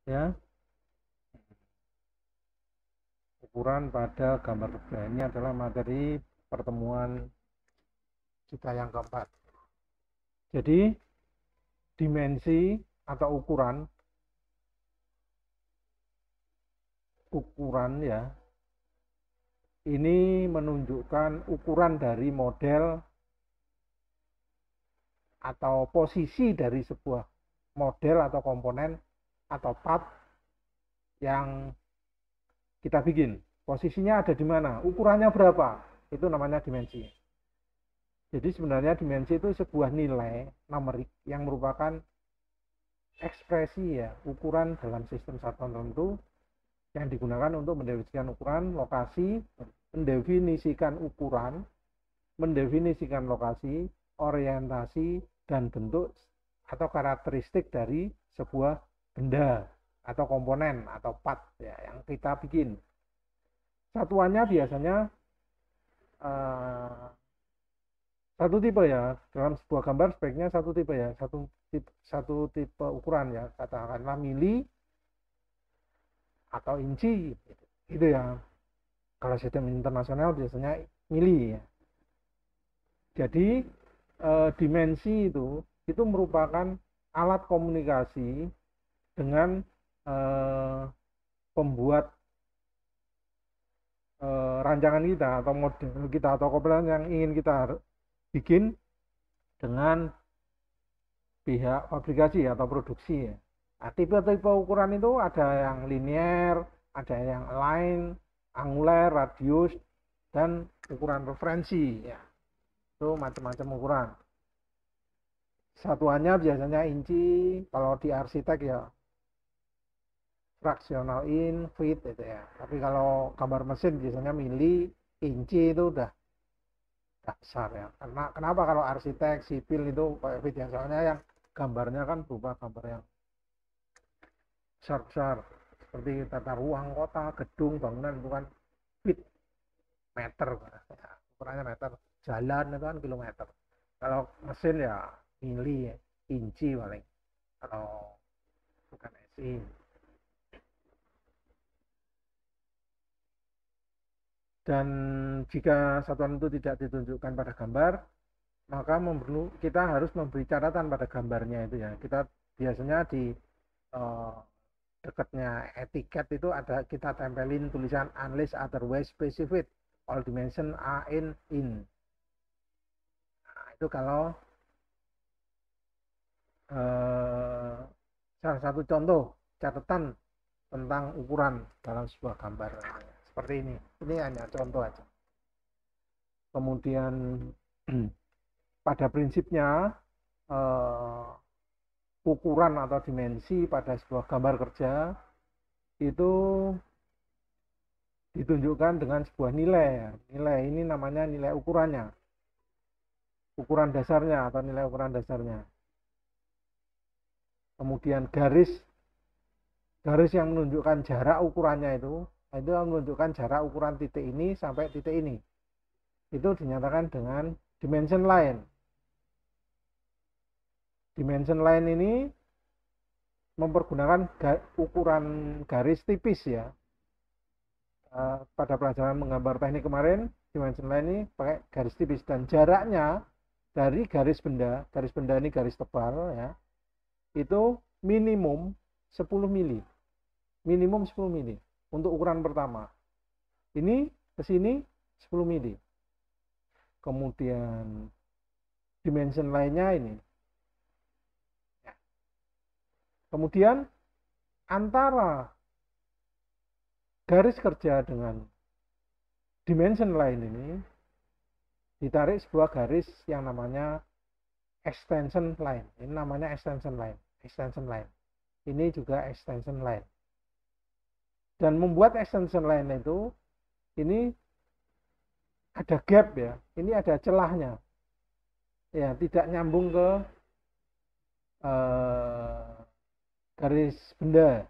ya, ukuran pada gambar kerja. Ini adalah materi pertemuan kita yang keempat. Jadi dimensi atau ukuran ya, ini menunjukkan ukuran dari model atau posisi dari sebuah model atau komponen atau part yang kita bikin. Posisinya ada di mana, ukurannya berapa, itu namanya dimensi. Jadi sebenarnya dimensi itu sebuah nilai numerik yang merupakan ekspresi ya, ukuran dalam sistem satuan tertentu yang digunakan untuk mendefinisikan ukuran, lokasi, mendefinisikan lokasi, orientasi, dan bentuk atau karakteristik dari sebuah benda atau komponen atau part ya, yang kita bikin. Satuannya biasanya uh, satu tipe ya, dalam sebuah gambar sebaiknya satu tipe ya, satu tipe ukuran ya, katakanlah mili atau inci gitu ya. Kalau sistem internasional biasanya mili ya. Jadi dimensi itu merupakan alat komunikasi dengan pembuat rancangan kita atau model kita atau komponen yang ingin kita bikin dengan pihak fabrikasi atau produksi ya. Nah, tipe-tipe ukuran itu ada yang linear, ada yang align, angular, radius, dan ukuran referensi ya. Itu macam-macam ukuran. Satuannya biasanya inci, kalau di arsitek ya fraksional in, feet itu ya. Tapi kalau gambar mesin biasanya mili, inci itu udah besar ya. Karena kenapa kalau arsitek, sipil itu kayak feet ya, soalnya yang gambarnya kan berupa gambar yang besar-besar seperti tata ruang kota, gedung, bangunan itu kan feet, meter ya, ukurannya meter. Jalan itu kan kilometer. Kalau mesin ya mili, inci paling. Kalau bukan SI. Dan jika satuan itu tidak ditunjukkan pada gambar, maka kita harus memberi catatan pada gambarnya itu ya. Kita biasanya di uh, dekatnya etiket itu ada, kita tempelin tulisan unless otherwise specified, all dimension are in. Nah, itu kalau salah satu contoh catatan tentang ukuran dalam sebuah gambar seperti ini. Ini hanya contoh aja. Kemudian pada prinsipnya ukuran atau dimensi pada sebuah gambar kerja itu ditunjukkan dengan sebuah nilai ya. Nilai ini namanya nilai ukurannya, ukuran dasarnya atau nilai ukuran dasarnya. Kemudian garis yang menunjukkan jarak ukurannya itu menunjukkan jarak ukuran titik ini sampai titik ini. Itu dinyatakan dengan dimension line. Dimension line ini mempergunakan ukuran garis tipis ya. Pada pelajaran menggambar teknik kemarin, dimension line ini pakai garis tipis, dan jaraknya dari garis benda ini garis tebal ya, itu minimum 10 mili. Minimum 10 mili untuk ukuran pertama. Ini ke sini 10 mili. Kemudian dimension lainnya ini. Kemudian antara garis kerja dengan dimension lain ini ditarik sebuah garis yang namanya extension line. Ini namanya extension line. Extension line. Ini juga extension line. Dan membuat extension line itu, ini ada gap ya. Ini ada celahnya. Ya, tidak nyambung ke garis benda.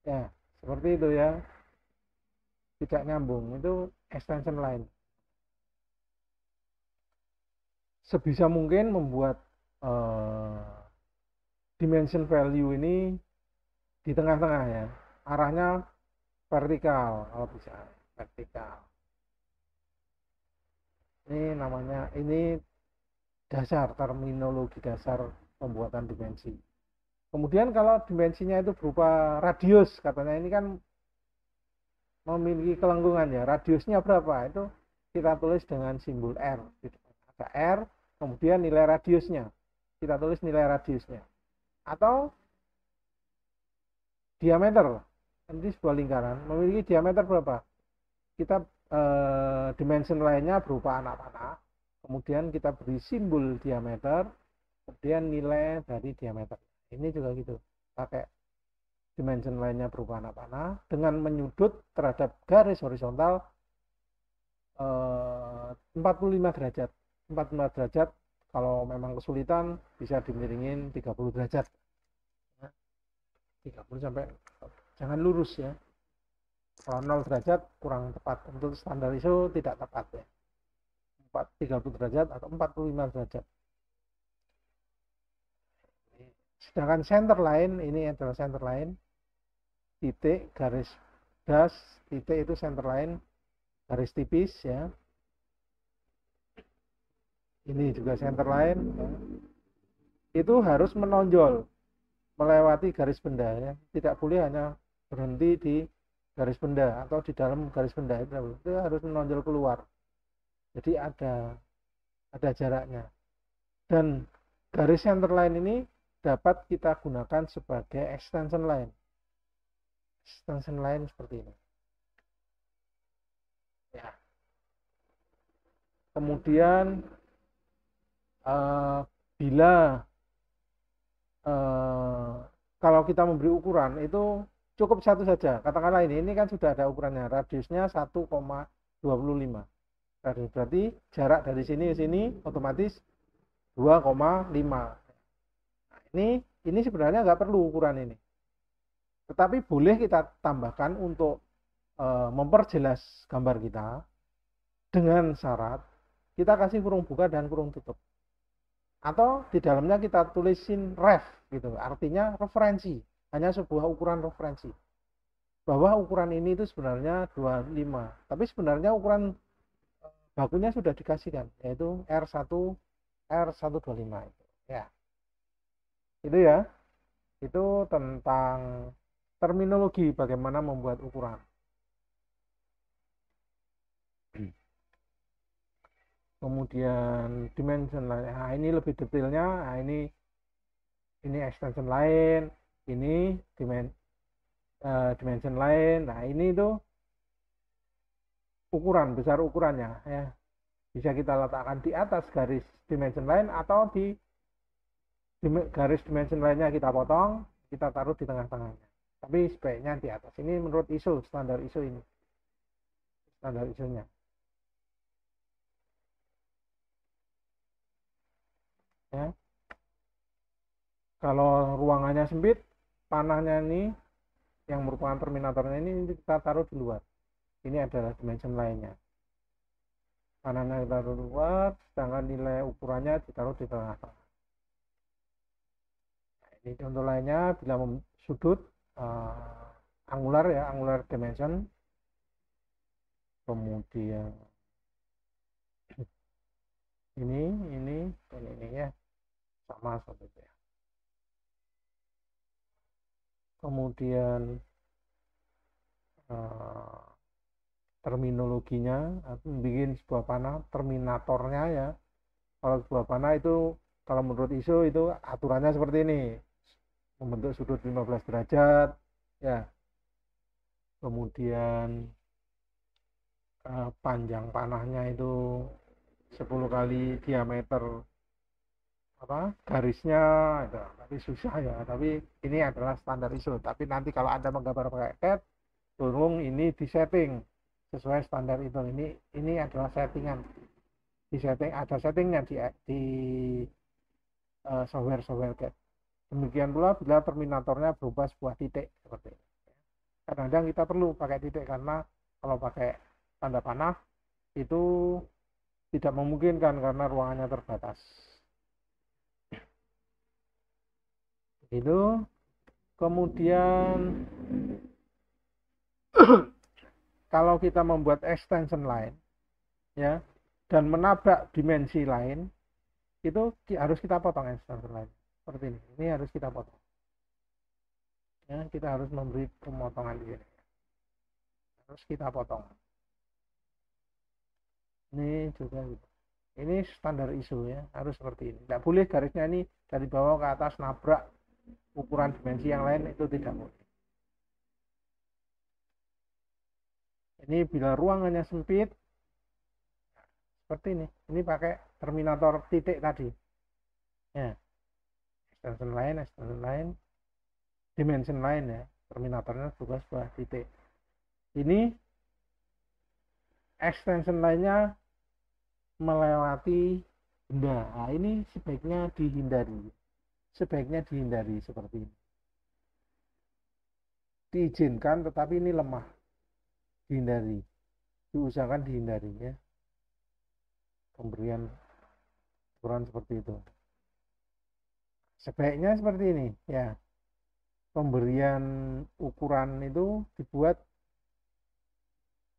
Ya, seperti itu ya. Tidak nyambung. Itu extension line. Sebisa mungkin membuat dimension value ini di tengah-tengah ya, arahnya vertikal kalau bisa, vertikal. Ini namanya, ini dasar, terminologi dasar pembuatan dimensi. Kemudian kalau dimensinya itu berupa radius, katanya ini kan memiliki kelengkungan ya, radiusnya berapa, itu kita tulis dengan simbol R. Ada R, kemudian nilai radiusnya, kita tulis nilai radiusnya. Atau diameter, nanti sebuah lingkaran memiliki diameter berapa, kita dimension lainnya berupa anak panah, kemudian kita beri simbol diameter, kemudian nilai dari diameter. Ini juga gitu, pakai dimension lainnya berupa anak panah dengan menyudut terhadap garis horizontal 45 derajat. 45 derajat, kalau memang kesulitan bisa dimiringin 30 derajat. 30 sampai, jangan lurus ya. Kalau 0 derajat kurang tepat, untuk standar ISO tidak tepat ya. 30 derajat atau 45 derajat. Sedangkan center line, ini adalah center line, titik, garis dash, titik itu center line, garis tipis ya. Ini juga center line ya. Itu harus menonjol melewati garis benda ya. Tidak boleh hanya berhenti di garis benda atau di dalam garis benda, itu harus menonjol keluar. Jadi ada jaraknya. Dan garis center line ini dapat kita gunakan sebagai extension line. Extension line seperti ini. Ya. Kemudian bila kalau kita memberi ukuran itu cukup satu saja. Katakanlah ini kan sudah ada ukurannya, radiusnya 1,25. Radius berarti jarak dari sini ke sini otomatis 2,5. Nah, ini sebenarnya nggak perlu ukuran ini. Tetapi boleh kita tambahkan untuk memperjelas gambar kita dengan syarat kita kasih kurung buka dan kurung tutup. Atau di dalamnya kita tulisin ref gitu, artinya referensi, hanya sebuah ukuran referensi bahwa ukuran ini itu sebenarnya 25, tapi sebenarnya ukuran bakunya sudah dikasihkan, yaitu R125 itu ya. Itu ya, itu tentang terminologi bagaimana membuat ukuran. Kemudian dimension line, nah ini lebih detailnya, nah ini extension line, ini dimension line, nah ini itu ukuran, besar ukurannya ya, bisa kita letakkan di atas garis dimension line atau di garis dimension lainnya kita potong, kita taruh di tengah-tengahnya, tapi sebaiknya di atas. Ini menurut ISO, standar ISO ini, standar ISO-nya ya. Kalau ruangannya sempit, panahnya ini yang merupakan terminatornya ini kita taruh di luar. Ini adalah dimension lainnya. Panahnya kita taruh di luar, sedangkan nilai ukurannya ditaruh di tengah-tengah. Nah, ini contoh lainnya bila sudut angular ya, angular dimension. Kemudian ini dan ini ya sama seperti itu ya. Kemudian terminologinya, aku bikin sebuah panah terminatornya ya. Kalau sebuah panah itu kalau menurut ISO itu aturannya seperti ini, membentuk sudut 15 derajat ya. Kemudian panjang panahnya itu 10 kali diameter garisnya itu. Tapi susah ya, tapi ini adalah standar ISO. Tapi nanti kalau Anda menggambar pakai CAD, tolong ini disetting sesuai standar itu. Ini adalah settingan, di setting, ada settingnya di software CAD. Demikian pula bila terminatornya berubah sebuah titik seperti ini. Kadang-kadang kita perlu pakai titik karena kalau pakai tanda panah itu tidak memungkinkan karena ruangannya terbatas. Itu Kemudian kalau kita membuat extension line ya dan menabrak dimensi lain, itu harus kita potong extension line seperti ini. Ini harus kita potong. Ya, kita harus memberi pemotongan di sini. Harus kita potong. Ini juga gitu. Ini standar ISO ya, harus seperti ini. Tidak boleh garisnya ini dari bawah ke atas nabrak ukuran dimensi yang lain, itu tidak boleh. Ini bila ruangannya sempit, seperti ini. Ini pakai terminator titik tadi. Ya, extension line, dimension line ya. Terminatornya juga sebuah titik. Ini extension line-nya melewati benda. Nah, ini sebaiknya dihindari. Sebaiknya dihindari seperti ini. Diizinkan tetapi ini lemah. Dihindari. Diusahakan dihindari ya. Pemberian ukuran seperti itu. Sebaiknya seperti ini ya. Pemberian ukuran itu dibuat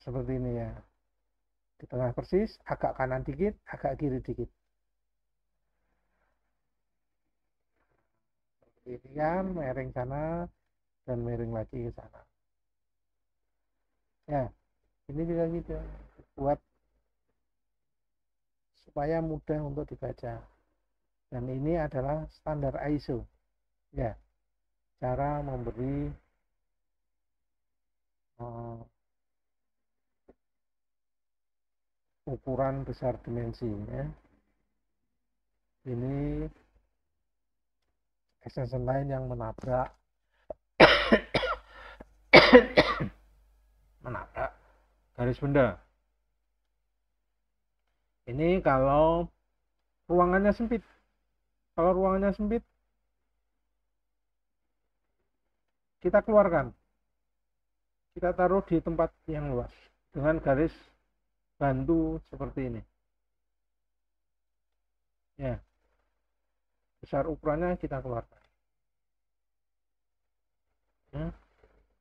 seperti ini ya. Di tengah persis, agak kanan dikit, agak kiri dikit. Ini kan miring sana dan miring lagi ke sana. Ya, ini juga gitu. Buat supaya mudah untuk dibaca. Dan ini adalah standar ISO. Ya, cara memberi ukuran besar dimensi ya. Ini extension line yang menabrak garis benda. Ini kalau ruangannya sempit. Kalau ruangannya sempit, kita keluarkan. Kita taruh di tempat yang luas dengan garis bantu seperti ini. Ya. Besar ukurannya kita keluarkan. Ya.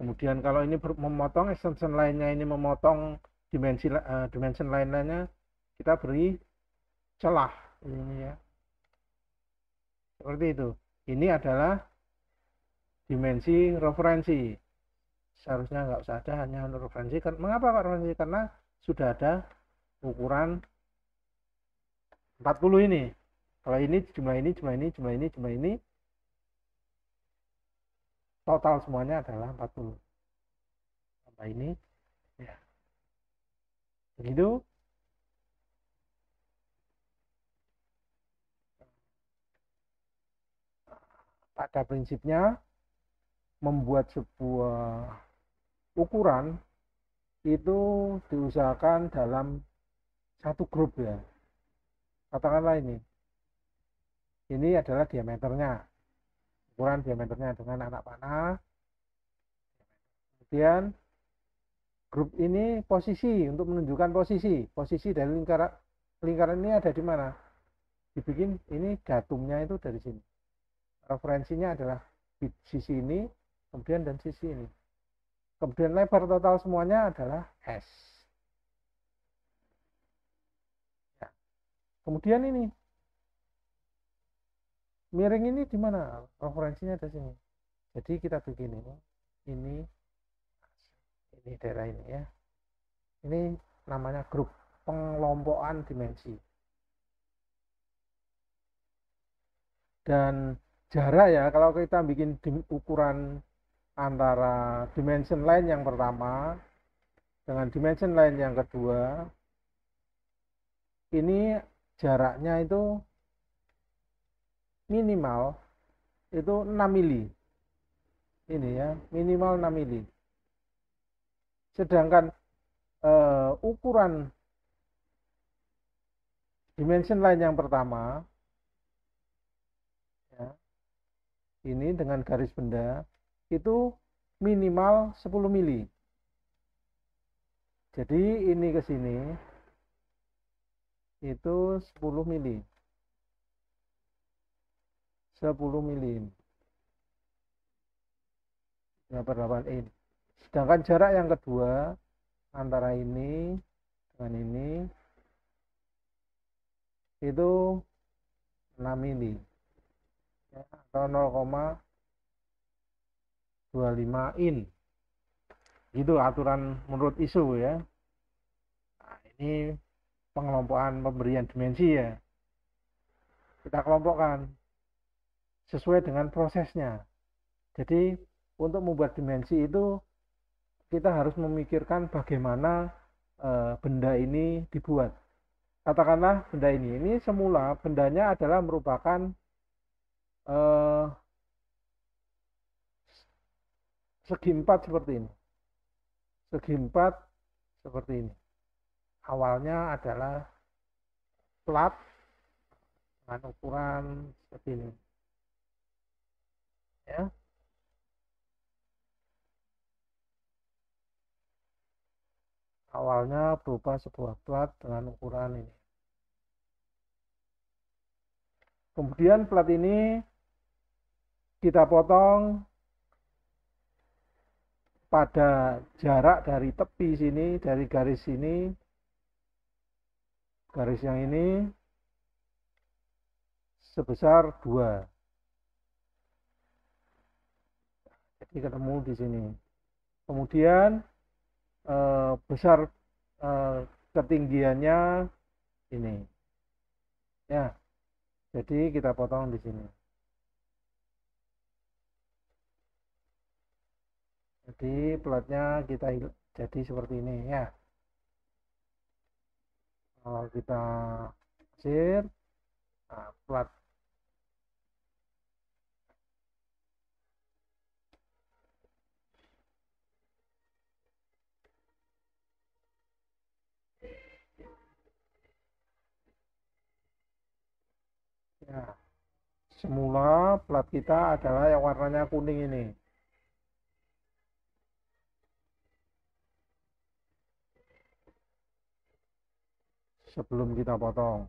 Kemudian kalau ini memotong extension line-nya ini memotong dimension line-nya, kita beri celah ini ya. Seperti itu. Ini adalah dimensi referensi. Seharusnya nggak usah ada, hanya referensi. Mengapa Pak referensi? Karena sudah ada ukuran 40 ini. Kalau ini jumlah ini, total semuanya adalah 40. Tambah ini, ya. Begitu. Pada prinsipnya, membuat sebuah ukuran itu diusahakan dalam satu grup ya. Katakanlah ini adalah diameternya, ukuran diameternya dengan anak panah. Kemudian grup ini posisi, untuk menunjukkan posisi dari lingkaran ini ada di mana, dibikin ini datumnya itu dari sini. Referensinya adalah di sisi ini, kemudian dan sisi ini. Kemudian lebar total semuanya adalah S. Ya. Kemudian ini miring ini di mana? Referensinya ada sini. Jadi kita bikin ini daerah ini ya. Ini namanya grup pengelompokan dimensi. Dan jarak ya, kalau kita bikin ukuran antara dimension line yang pertama dengan dimension line yang kedua, ini jaraknya itu minimal itu 6 mili. Ini ya, minimal 6 mili. Sedangkan ukuran dimension line yang pertama ya, ini dengan garis benda itu minimal 10 mili. Jadi ini ke sini itu 10 mili. 10 mili. 5/8 in. Sedangkan jarak yang kedua antara ini dengan ini itu 6 mili ya, atau 0,25 in. Itu aturan menurut ISO ya. Nah, ini pengelompokan pemberian dimensi ya. Kita kelompokkan sesuai dengan prosesnya. Jadi untuk membuat dimensi itu kita harus memikirkan bagaimana benda ini dibuat. Katakanlah benda ini semula bendanya adalah merupakan segi 4 seperti ini. Segi 4 seperti ini. Awalnya adalah plat dengan ukuran seperti ini. Ya. Awalnya berupa sebuah plat dengan ukuran ini. Kemudian plat ini kita potong pada jarak dari tepi sini, dari garis sini, garis yang ini sebesar 2. Jadi ketemu di sini. Kemudian besar ketinggiannya ini. Ya. Jadi kita potong di sini. Jadi platnya kita jadi seperti ini ya. Kalau kita pasir, nah, plat ya. Semula plat kita adalah yang warnanya kuning ini. Sebelum kita potong.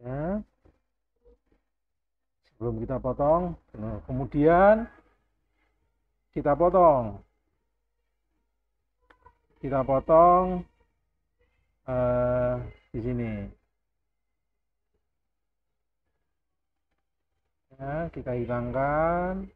Ya. Sebelum kita potong, nah, kemudian kita potong. Kita potong di sini. Ya, kita hilangkan.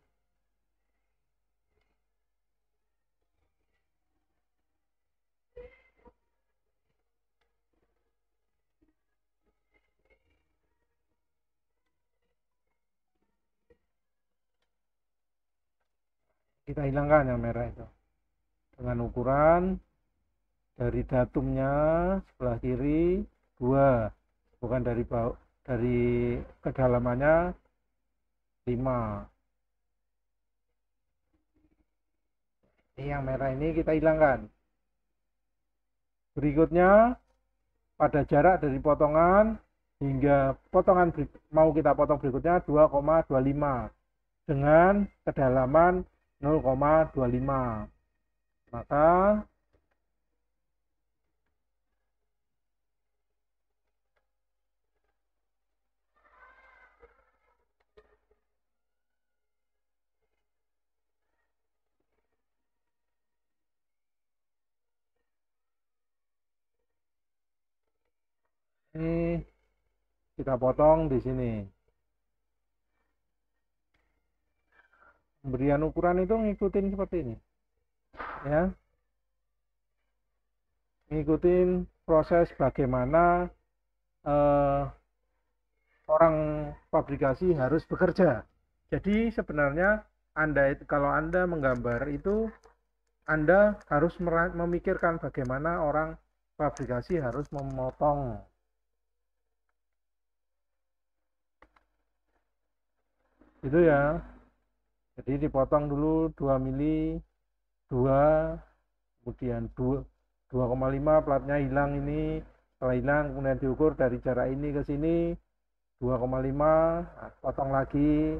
Kita hilangkan yang merah itu. Dengan ukuran dari datumnya sebelah kiri 2, bukan dari bawah, dari kedalamannya 5. Ini yang merah ini kita hilangkan. Berikutnya pada jarak dari potongan hingga potongan mau kita potong berikutnya 2,25 dengan kedalaman 0,25. Maka ini kita potong di sini. Pemberian ukuran itu ngikutin seperti ini. Ya. Ngikutin proses bagaimana orang pabrikasi harus bekerja. Jadi sebenarnya kalau Anda menggambar itu Anda harus memikirkan bagaimana orang pabrikasi harus memotong. Itu ya. Jadi dipotong dulu 2 mili, 2, kemudian 2, 2,5 platnya hilang ini, setelah hilang kemudian diukur dari jarak ini ke sini 2,5, nah, potong lagi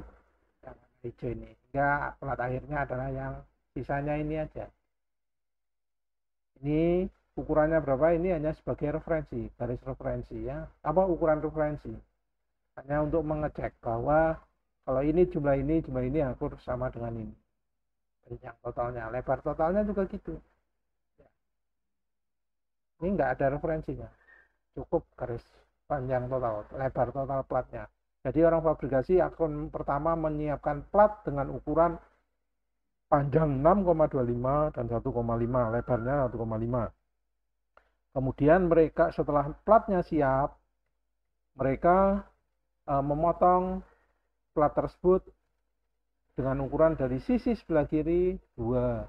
yang hijau ini, sehingga plat akhirnya adalah yang sisanya ini aja. Ini ukurannya berapa, ini hanya sebagai referensi, garis referensi ya, apa ukuran referensi, hanya untuk mengecek bahwa kalau ini jumlah ini akur sama dengan ini. Yang totalnya, lebar totalnya juga gitu. Ini enggak ada referensinya, cukup garis panjang total, lebar total platnya. Jadi orang fabrikasi akan pertama menyiapkan plat dengan ukuran panjang 6,25 dan 1,5, lebarnya 1,5. Kemudian mereka setelah platnya siap, mereka memotong plat tersebut dengan ukuran dari sisi sebelah kiri 2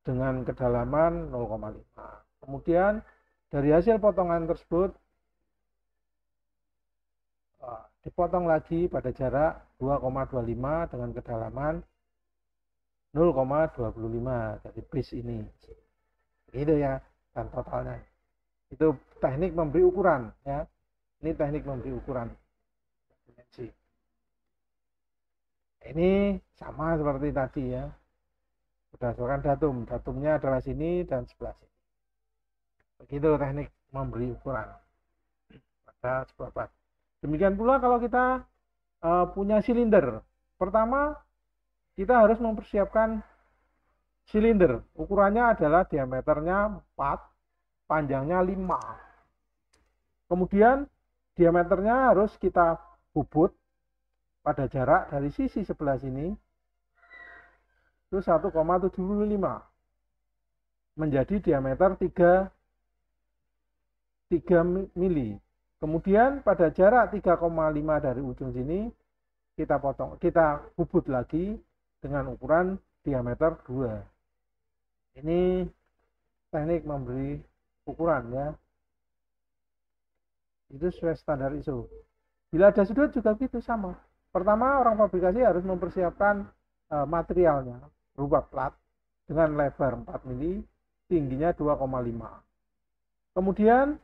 dengan kedalaman 0,5. Kemudian dari hasil potongan tersebut dipotong lagi pada jarak 2,25 dengan kedalaman 0,25 dari base ini. Itu ya, dan totalnya. Itu teknik memberi ukuran ya. Ini teknik memberi ukuran dimensi. Ini sama seperti tadi ya. Berdasarkan datum. Datumnya adalah sini dan sebelah sini. Begitu teknik memberi ukuran pada sebuah plat. Demikian pula kalau kita punya silinder. Pertama, kita harus mempersiapkan silinder. Ukurannya adalah diameternya 4, panjangnya 5. Kemudian diameternya harus kita bubut pada jarak dari sisi sebelah sini itu 1,75 menjadi diameter 3 mili. Kemudian pada jarak 3,5 dari ujung sini kita bubut lagi dengan ukuran diameter 2. Ini teknik memberi ukuran ya. Itu sesuai standar ISO. Bila ada sudut juga gitu sama. Pertama orang fabrikasi harus mempersiapkan materialnya berupa plat dengan lebar 4 mili, tingginya 2,5. Kemudian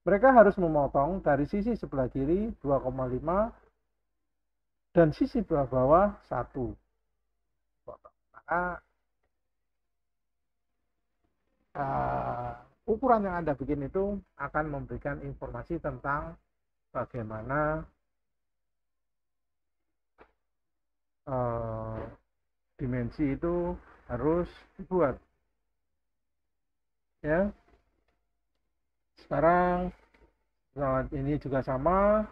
mereka harus memotong dari sisi sebelah kiri 2,5 dan sisi sebelah bawah 1. Maka ukuran yang Anda bikin itu akan memberikan informasi tentang bagaimana dimensi itu harus dibuat ya. Sekarang ini juga sama,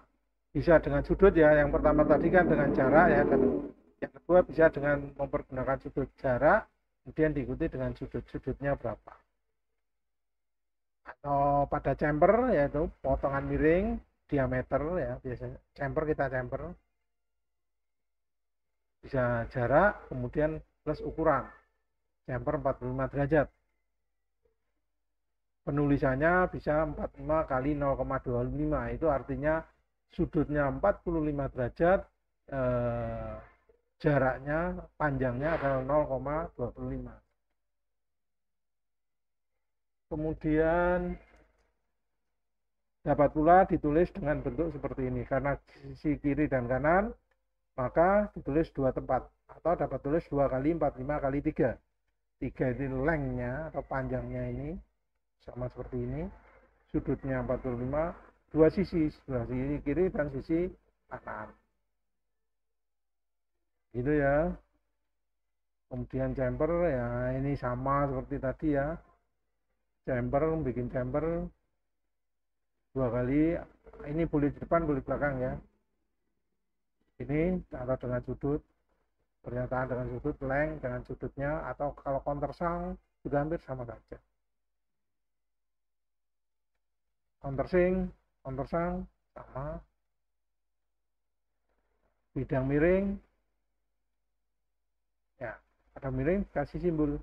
bisa dengan sudut ya. Yang pertama tadi kan dengan jarak ya, dan yang kedua bisa dengan mempergunakan sudut jarak, kemudian diikuti dengan sudutnya berapa. Atau pada chamfer yaitu potongan miring diameter ya, biasanya chamfer kita chamfer bisa jarak kemudian plus ukuran chamfer 45 derajat. Penulisannya bisa 45 kali 0,25, itu artinya sudutnya 45 derajat, jaraknya panjangnya adalah 0,25. Kemudian dapat pula ditulis dengan bentuk seperti ini, karena sisi kiri dan kanan maka ditulis 2 tempat, atau dapat tulis 2 kali 45 kali 3. 3 ini lengthnya atau panjangnya ini sama seperti ini, sudutnya 45, 2 sisi, sebelah sisi kiri dan sisi kanan. Gitu ya. Kemudian chamfer ya ini sama seperti tadi ya. Chamfer, bikin chamfer 2 kali, ini boleh di depan boleh belakang ya. Ini atau dengan sudut, pernyataan dengan sudut, length dengan sudutnya, atau kalau countersunk juga hampir sama saja. Countersunk sama. Bidang miring ya, ada miring kasih simbol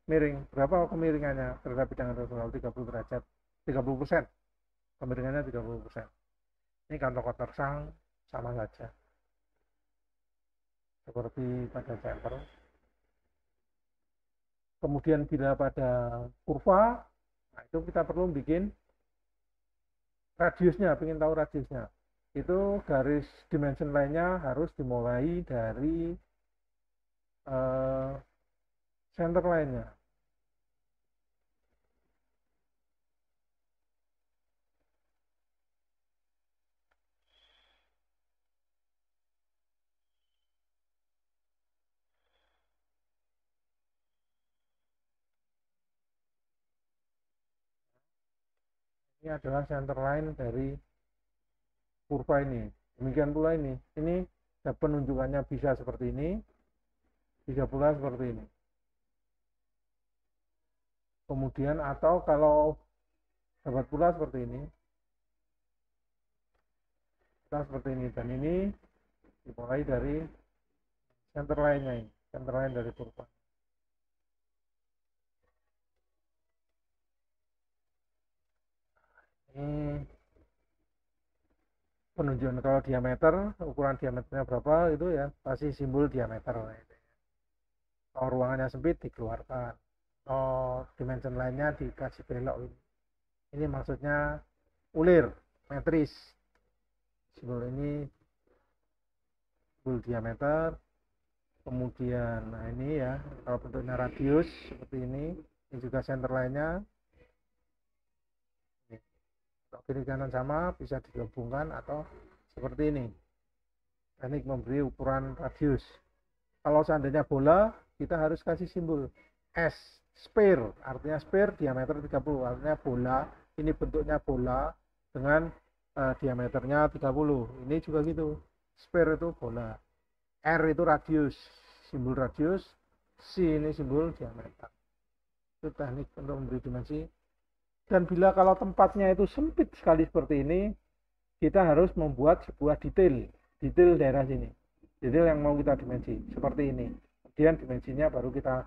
miring, berapa kemiringannya terhadap bidang horizontal, 30 derajat, 30%, kemiringannya 30%. Ini kantong countersunk sama saja seperti pada chamfer. Kemudian bila pada kurva, nah itu kita perlu bikin radiusnya, ingin tahu radiusnya. Itu garis dimension lainnya harus dimulai dari center lainnya. Ini adalah center line dari kurva ini. Demikian pula ini penunjukannya bisa seperti ini, bisa pula seperti ini. Kemudian atau kalau dapat pula seperti ini, kita seperti ini, dan ini dimulai dari center line-nya ini, center line dari kurva. Ini penunjukan kalau diameter, ukuran diameternya berapa itu ya pasti simbol diameter. Kalau ruangannya sempit dikeluarkan, kalau dimension lainnya dikasih belok ini. Ini maksudnya ulir, metris. Simbol ini simbol diameter. Kemudian, nah ini ya, kalau bentuknya radius seperti ini juga center lainnya. Kiri kanan sama, bisa digabungkan atau seperti ini. Teknik memberi ukuran radius. Kalau seandainya bola, kita harus kasih simbol S, sphere. Artinya sphere diameter 30, artinya bola. Ini bentuknya bola dengan diameternya 30. Ini juga gitu. Sphere itu bola. R itu radius, simbol radius. C ini simbol diameter. Itu teknik untuk memberi dimensi. Dan bila kalau tempatnya itu sempit sekali seperti ini, kita harus membuat sebuah detail daerah sini, detail yang mau kita dimensi seperti ini. Kemudian dimensinya baru kita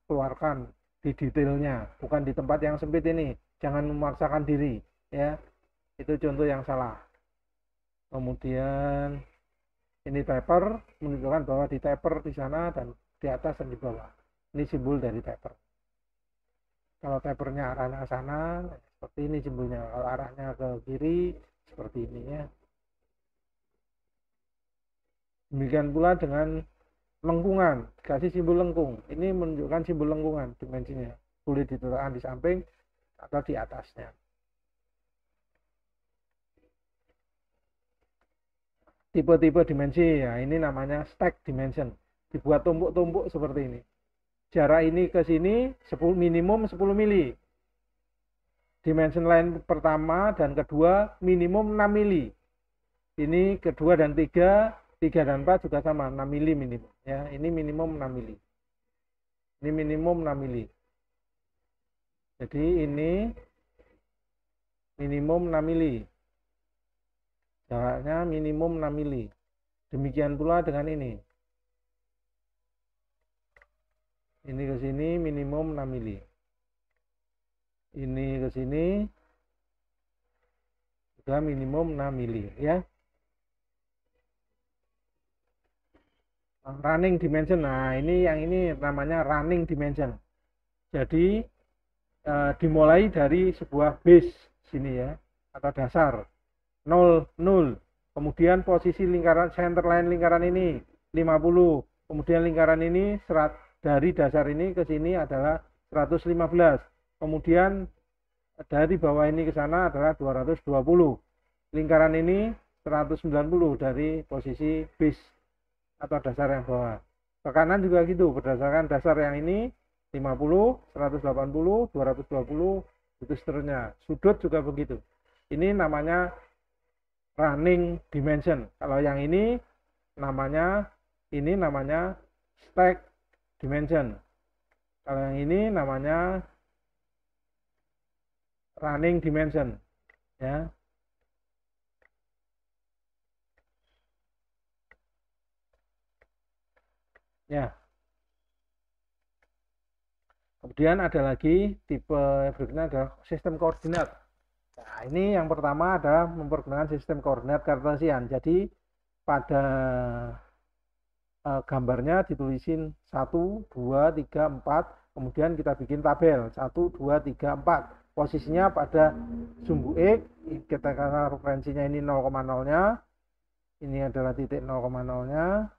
keluarkan di detailnya, bukan di tempat yang sempit ini. Jangan memaksakan diri, ya. Itu contoh yang salah. Kemudian ini taper, menunjukkan bahwa di taper di sana dan di atas dan di bawah. Ini simbol dari taper. Kalau tapernya arahnya ke sana, seperti ini simbolnya. Kalau arahnya ke kiri, seperti ini ya. Demikian pula dengan lengkungan, kasih simbol lengkung. Ini menunjukkan simbol lengkungan, dimensinya. Boleh diletakkan di samping atau di atasnya. Tipe-tipe dimensi, ya ini namanya stack dimension. Dibuat tumpuk-tumpuk seperti ini. Jarak ini ke sini minimum 10 mili. Dimension line pertama dan kedua minimum 6 mili. Ini kedua dan tiga dan 4 juga sama, 6 mili minimum. Ya, ini minimum 6 mili. Ini minimum 6 mili. Jadi ini minimum 6 mili. Jaraknya minimum 6 mili. Demikian pula dengan ini. Ini ke sini minimum 6 mili. Ini ke sini juga minimum 6 mili ya. Running dimension. Nah, yang ini namanya running dimension. Jadi dimulai dari sebuah base sini ya, atau dasar 0 0. Kemudian posisi lingkaran center line lingkaran ini 50. Kemudian lingkaran ini dari dasar ini ke sini adalah 115. Kemudian dari bawah ini ke sana adalah 220. Lingkaran ini 190 dari posisi base atau dasar yang bawah. Ke kanan juga gitu, berdasarkan dasar yang ini 50, 180, 220, itu seterusnya. Sudut juga begitu. Ini namanya running dimension. Kalau yang ini namanya stack dimension. Kalau yang ini namanya running dimension ya. Ya. Kemudian ada lagi tipe berikutnya adalah sistem koordinat. Nah, ini yang pertama adalah mempergunakan sistem koordinat Kartesian. Jadi pada gambarnya ditulisin 1, 2, 3, 4, kemudian kita bikin tabel 1, 2, 3, 4. Posisinya pada sumbu X, kita karena referensinya ini 0,0-nya, ini adalah titik 0,0-nya,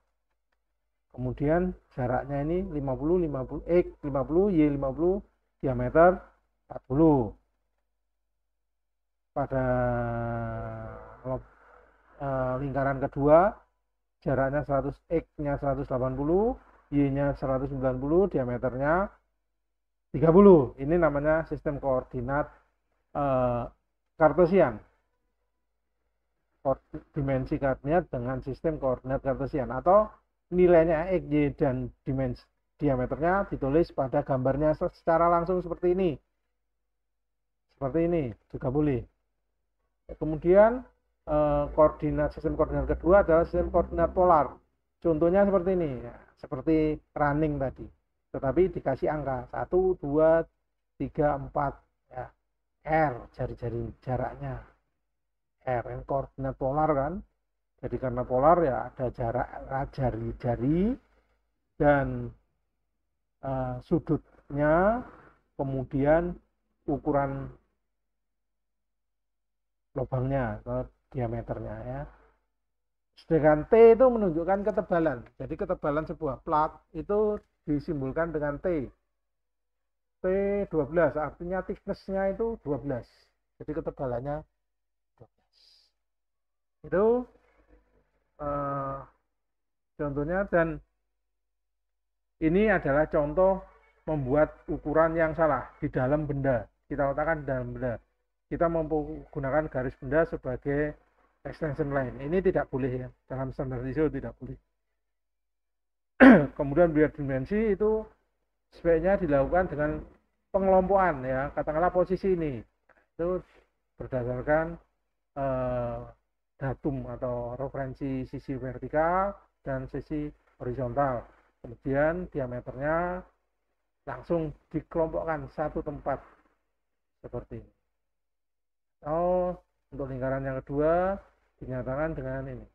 kemudian jaraknya ini 50, 50, X 50, Y 50, diameter 40. Pada lingkaran kedua, jaraknya 100, X-nya 180, Y-nya 190, diameternya 30. Ini namanya sistem koordinat kartesian. Dimensi koordinat dengan sistem koordinat kartesian, atau nilainya X, Y, dan dimensi diameternya ditulis pada gambarnya secara langsung seperti ini. Seperti ini juga boleh. Kemudian sistem koordinat kedua adalah sistem koordinat polar. Contohnya seperti ini, ya, seperti running tadi, tetapi dikasih angka 1, 2, 3, 4, ya. R jari-jari jaraknya, R ini koordinat polar kan, jadi karena polar ya ada jarak jari-jari dan sudutnya, kemudian ukuran lubangnya atau diameternya, ya. Sedangkan T itu menunjukkan ketebalan. Jadi ketebalan sebuah plat itu disimbolkan dengan T. T12 artinya thickness-nya itu 12. Jadi ketebalannya 12. Itu contohnya, dan ini adalah contoh membuat ukuran yang salah di dalam benda. Kita letakkan di dalam benda. Kita menggunakan garis benda sebagai extension line. Ini tidak boleh, ya. Dalam standar ISO tidak boleh. Kemudian biar dimensi itu sebaiknya dilakukan dengan pengelompokan, ya. Katakanlah posisi ini itu berdasarkan datum atau referensi sisi vertikal dan sisi horizontal. Kemudian diameternya langsung dikelompokkan satu tempat seperti ini. Atau untuk lingkaran yang kedua dinyatakan dengan ini,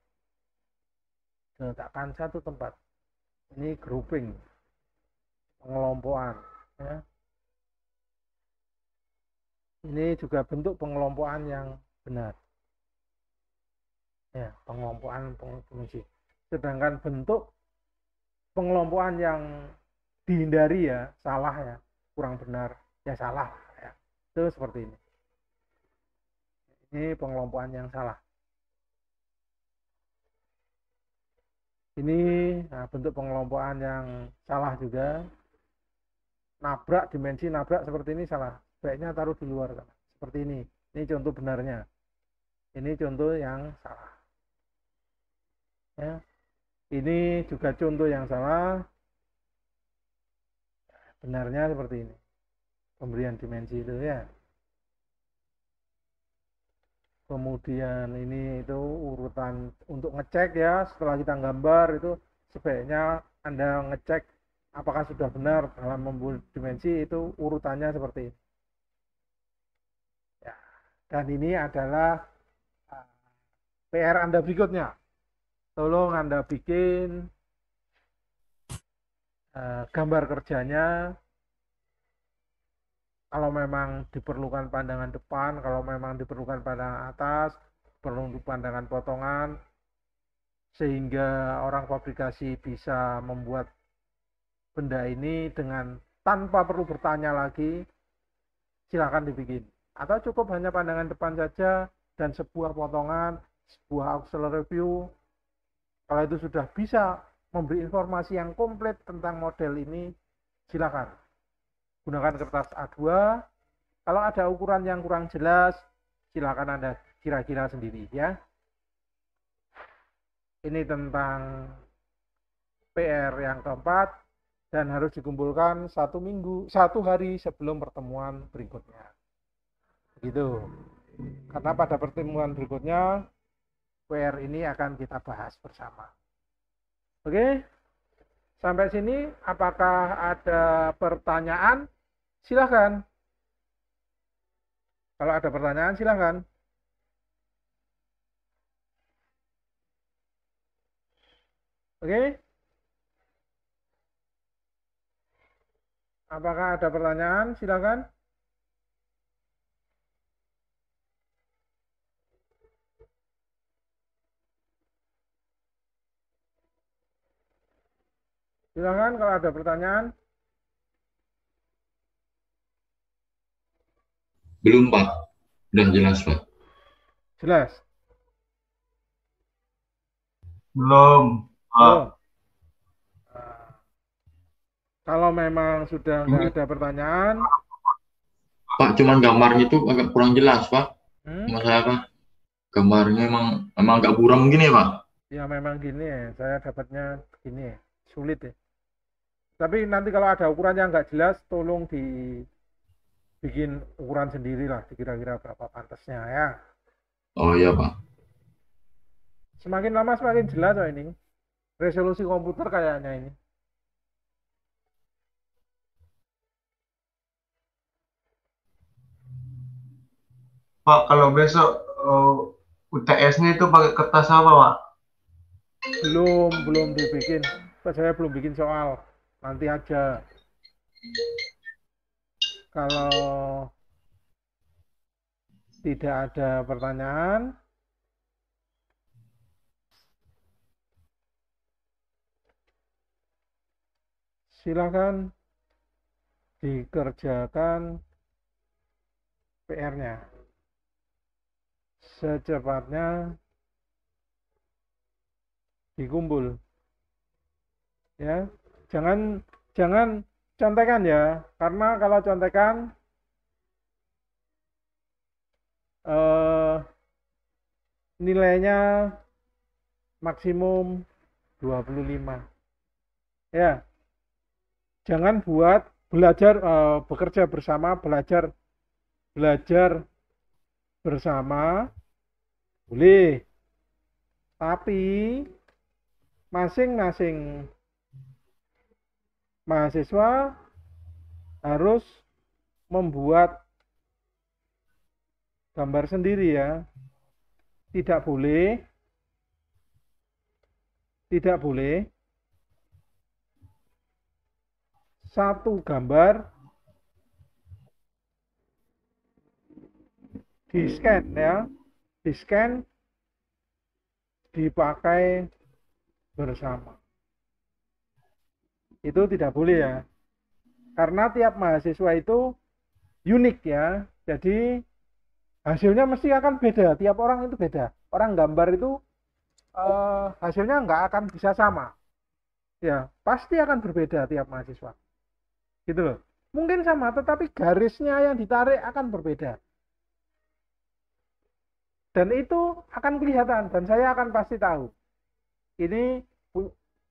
diletakkan satu tempat. Ini grouping, pengelompokan, ya. Ini juga bentuk pengelompokan yang benar, ya, pengelompokan fungsi. Sedangkan bentuk pengelompokan yang dihindari, ya, salah, ya, kurang benar, ya salah, ya. Itu seperti ini. Ini pengelompokan yang salah. Ini bentuk pengelompokan yang salah juga. Nabrak, dimensi nabrak seperti ini salah. Sebaiknya taruh di luar. Seperti ini. Ini contoh benarnya. Ini contoh yang salah. Ya. Ini juga contoh yang salah. Benarnya seperti ini. Pemberian dimensi itu, ya. Kemudian ini itu urutan untuk ngecek, ya, setelah kita gambar itu sebaiknya Anda ngecek apakah sudah benar dalam membuat dimensi, itu urutannya seperti ini, ya. Dan ini adalah PR Anda berikutnya. Tolong Anda bikin gambar kerjanya. Kalau memang diperlukan pandangan depan, kalau memang diperlukan pandangan atas, perlu pandangan potongan, sehingga orang fabrikasi bisa membuat benda ini dengan tanpa perlu bertanya lagi, silakan dibikin. Atau cukup hanya pandangan depan saja dan sebuah potongan, sebuah auxiliary view. Kalau itu sudah bisa memberi informasi yang komplit tentang model ini, silakan. Gunakan kertas A2. Kalau ada ukuran yang kurang jelas, silakan Anda kira-kira sendiri, ya. Ini tentang PR yang keempat, dan harus dikumpulkan 1 hari sebelum pertemuan berikutnya. Begitu. Karena pada pertemuan berikutnya PR ini akan kita bahas bersama. Oke. Sampai sini apakah ada pertanyaan? Silahkan. Kalau ada pertanyaan, silahkan. Oke. Apakah ada pertanyaan? Silakan. Silakan kalau ada pertanyaan. Belum, Pak. Udah jelas, Pak. Jelas? Belum, Belum? Pak. Nah, kalau memang sudah nggak Ini, ada pertanyaan, Pak, cuman gambarnya itu agak kurang jelas, Pak. hmm, Mas saya, Pak. Gambarnya emang agak buram gini ya, Pak. ya memang gini ya, saya dapatnya gini ya, sulit ya. Tapi nanti kalau ada ukuran yang nggak jelas, tolong dibikin ukuran sendiri lah, kira-kira berapa pantasnya ya. Oh iya, Pak. Semakin lama semakin jelas loh ini. Resolusi komputer kayaknya ini. Pak, kalau besok UTS-nya itu pakai kertas apa, Pak? Belum dibikin. Saya belum bikin soal. Nanti aja. Kalau tidak ada pertanyaan, silakan dikerjakan PR-nya secepatnya, dikumpul ya. Jangan contekan ya, karena kalau contekan nilainya maksimum 25 ya. Jangan buat belajar bekerja bersama, belajar bersama boleh, tapi masing-masing mahasiswa harus membuat gambar sendiri ya. Tidak boleh satu gambar di scan ya, di scan dipakai bersama. Itu tidak boleh ya. Karena tiap mahasiswa itu unik ya. Jadi hasilnya mesti akan beda. Tiap orang itu beda. Orang gambar itu hasilnya nggak akan bisa sama. Ya, pasti akan berbeda tiap mahasiswa. Gitu loh. Mungkin sama, tetapi garisnya yang ditarik akan berbeda. Dan itu akan kelihatan, dan saya akan pasti tahu. Ini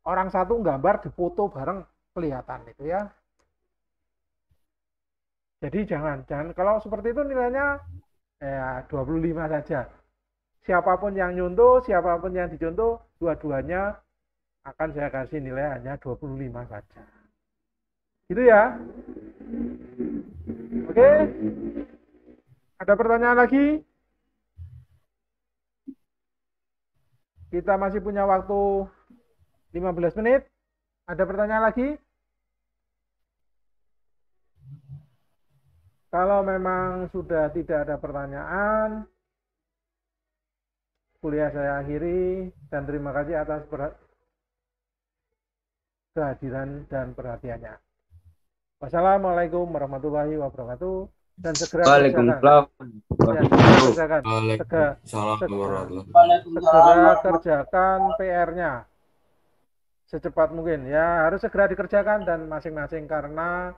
orang satu gambar difoto bareng, kelihatan itu ya. Jadi jangan kalau seperti itu nilainya ya 25 saja. Siapapun yang nyontoh, siapapun yang dicontoh, dua-duanya akan saya kasih nilai hanya 25 saja. Gitu ya. Oke. Ada pertanyaan lagi? Kita masih punya waktu 15 menit. Ada pertanyaan lagi? Kalau memang sudah tidak ada pertanyaan, kuliah saya akhiri dan terima kasih atas kehadiran dan perhatiannya. Wassalamualaikum warahmatullahi wabarakatuh, dan segera kerjakan. Waalaikumsalam. Ya, segera kerjakan. Waalaikumsalam warahmatullahi Segera kerjakan PR-nya secepat mungkin. Ya, harus segera dikerjakan dan masing-masing, karena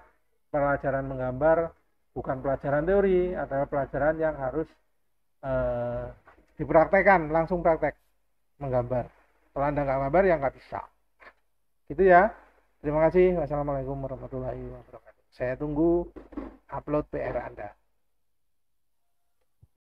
pelajaran menggambar bukan pelajaran teori, adalah pelajaran yang harus dipraktekkan, langsung praktek menggambar. Kalau Anda nggak gambar ya nggak bisa. Gitu ya. Terima kasih. Wassalamualaikum warahmatullahi wabarakatuh. Saya tunggu upload PR Anda.